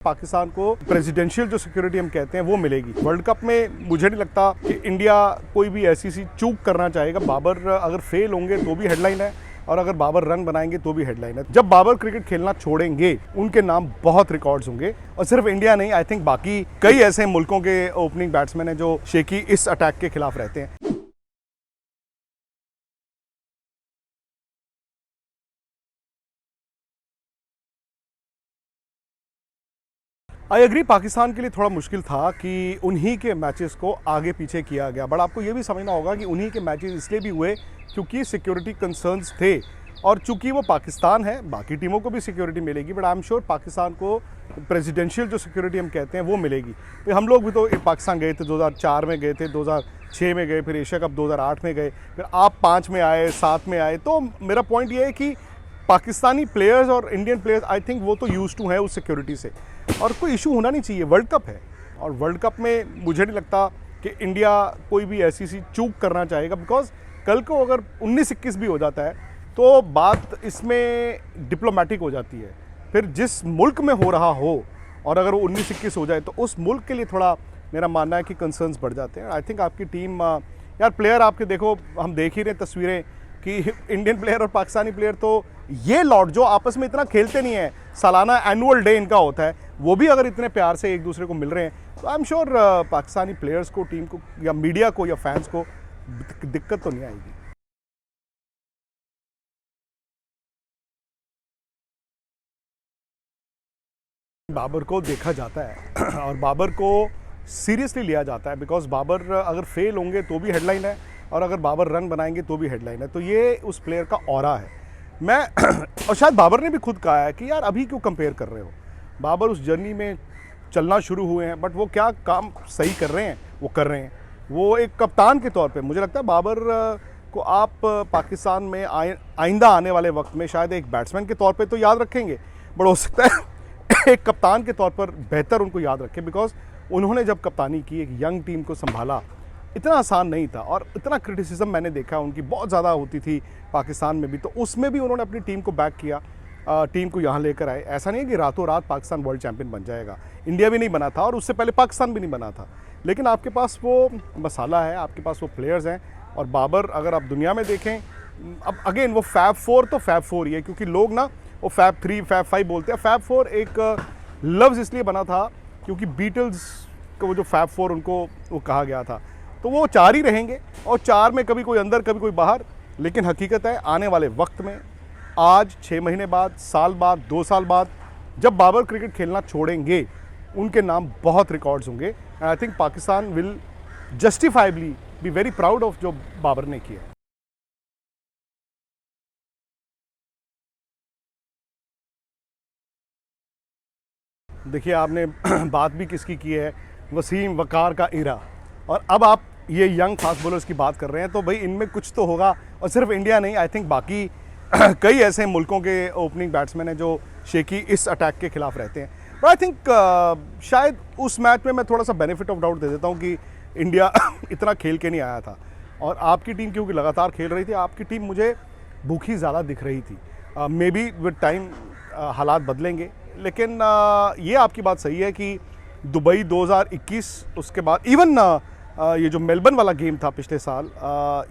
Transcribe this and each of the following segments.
पाकिस्तान को प्रेसिडेंशियल जो सिक्योरिटी हम कहते हैं वो मिलेगी। वर्ल्ड कप में मुझे नहीं लगता कि इंडिया कोई भी ऐसी सी चूक करना चाहेगा। बाबर अगर फेल होंगे तो भी हेडलाइन है और अगर बाबर रन बनाएंगे तो भी हेडलाइन है। जब बाबर क्रिकेट खेलना छोड़ेंगे उनके नाम बहुत रिकॉर्ड्स होंगे और सिर्फ इंडिया नहीं, आई थिंक बाकी कई ऐसे मुल्कों के ओपनिंग बैट्समैन हैं जो शेकी इस अटैक के खिलाफ रहते हैं। आई एग्री, पाकिस्तान के लिए थोड़ा मुश्किल था कि उन्हीं के मैचेस को आगे पीछे किया गया, बट आपको ये भी समझना होगा कि उन्हीं के मैचेस इसलिए भी हुए क्योंकि सिक्योरिटी कंसर्न्स थे और चूंकि वो पाकिस्तान है बाकी टीमों को भी सिक्योरिटी मिलेगी, but I am sure Pakistan को प्रेसिडेंशियल जो सिक्योरिटी हम कहते हैं वो मिलेगी। तो हम लोग भी तो पाकिस्तान गए थे, 2004 में गए थे, 2006 में गए, फिर एशिया कप 2008 में गए, फिर आप 5 में आए, 7 में आए। तो मेरा पॉइंट ये है कि पाकिस्तानी प्लेयर्स और इंडियन प्लेयर्स आई थिंक वो तो यूज टू हैं उस सिक्योरिटी से और कोई इशू होना नहीं चाहिए। वर्ल्ड कप है और वर्ल्ड कप में मुझे नहीं लगता कि इंडिया कोई भी ऐसी सी चूक करना चाहेगा, बिकॉज कल को अगर 19-21 भी हो जाता है तो बात इसमें डिप्लोमेटिक हो जाती है। फिर जिस मुल्क में हो रहा हो और अगर वो 19-21 हो जाए तो उस मुल्क के लिए थोड़ा मेरा मानना है कि कंसर्न्स बढ़ जाते हैं। आई थिंक आपकी टीम यार प्लेयर आपके देखो, हम देख ही रहे तस्वीरें कि इंडियन प्लेयर और पाकिस्तानी प्लेयर तो ये लॉट जो आपस में इतना खेलते नहीं है, सालाना एनुअल डे इनका होता है, वो भी अगर इतने प्यार से एक दूसरे को मिल रहे हैं तो I am sure Pakistani players को, टीम को या मीडिया को या फैंस को दिक्कत तो नहीं आएगी। बाबर को देखा जाता है और बाबर को सीरियसली लिया जाता है, बिकॉज बाबर अगर फेल होंगे तो भी हेडलाइन है और अगर बाबर रन बनाएंगे तो भी हेडलाइन है। तो ये उस प्लेयर का ऑरा है। मैं और शायद बाबर ने भी खुद कहा है कि यार अभी क्यों कंपेयर कर रहे हो, बाबर उस जर्नी में चलना शुरू हुए हैं, बट वो क्या काम सही कर रहे हैं वो कर रहे हैं। वो एक कप्तान के तौर पे मुझे लगता है बाबर को आप पाकिस्तान में आइंदा आने वाले वक्त में शायद एक बैट्समैन के तौर पे तो याद रखेंगे, बट हो सकता है एक कप्तान के तौर पर बेहतर उनको याद रखें, बिकॉज उन्होंने जब कप्तानी की, एक यंग टीम को संभाला, इतना आसान नहीं था और इतना क्रिटिसिज्म मैंने देखा उनकी बहुत ज़्यादा होती थी पाकिस्तान में भी, तो उसमें भी उन्होंने अपनी टीम को बैक किया, टीम को यहाँ लेकर आए। ऐसा नहीं है कि रातों रात पाकिस्तान वर्ल्ड चैंपियन बन जाएगा, इंडिया भी नहीं बना था और उससे पहले पाकिस्तान भी नहीं बना था, लेकिन आपके पास वो मसाला है, आपके पास वो प्लेयर्स हैं। और बाबर अगर आप दुनिया में देखें, अब अगेन वो फैब 4 तो फैब 4 ही है, क्योंकि लोग ना वो फैब 3 फैब 5 बोलते हैं। फैब 4 एक लफ्ज़ इसलिए बना था क्योंकि बीटल्स को वो जो फैब 4 उनको वो कहा गया था। तो वो 4 ही रहेंगे और 4 में कभी कोई अंदर कभी कोई बाहर, लेकिन हकीकत है आने वाले वक्त में, आज 6 महीने बाद, साल बाद, 2 साल बाद, जब बाबर क्रिकेट खेलना छोड़ेंगे उनके नाम बहुत रिकॉर्ड्स होंगे and I think Pakistan will justifiably be very proud of जो बाबर ने किया। देखिए आपने बात भी किसकी की है, वसीम वकार का इरा, और अब आप ये यंग फास्ट बॉलर्स की बात कर रहे हैं, तो भाई इनमें कुछ तो होगा। और सिर्फ इंडिया नहीं, आई थिंक बाकी कई ऐसे मुल्कों के ओपनिंग बैट्समैन हैं जो शेकी इस अटैक के खिलाफ रहते हैं। बट आई थिंक शायद उस मैच में मैं थोड़ा सा बेनिफिट ऑफ डाउट दे देता हूँ कि इंडिया इतना खेल के नहीं आया था और आपकी टीम क्योंकि लगातार खेल रही थी, आपकी टीम मुझे भूखी ज़्यादा दिख रही थी। मे बी विद टाइम हालात बदलेंगे, लेकिन ये आपकी बात सही है कि दुबई 2021, उसके बाद इवन ये जो मेलबर्न वाला गेम था पिछले साल,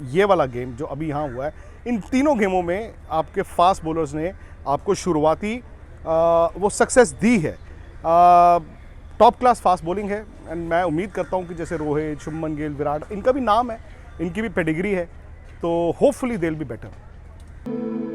ये वाला गेम जो अभी यहाँ हुआ है, इन तीनों गेमों में आपके फास्ट बॉलर्स ने आपको शुरुआती वो सक्सेस दी है। टॉप क्लास फास्ट बॉलिंग है एंड मैं उम्मीद करता हूँ कि जैसे रोहित, शुभमन गिल, विराट, इनका भी नाम है, इनकी भी पेडिग्री है, तो hopefully they will be better.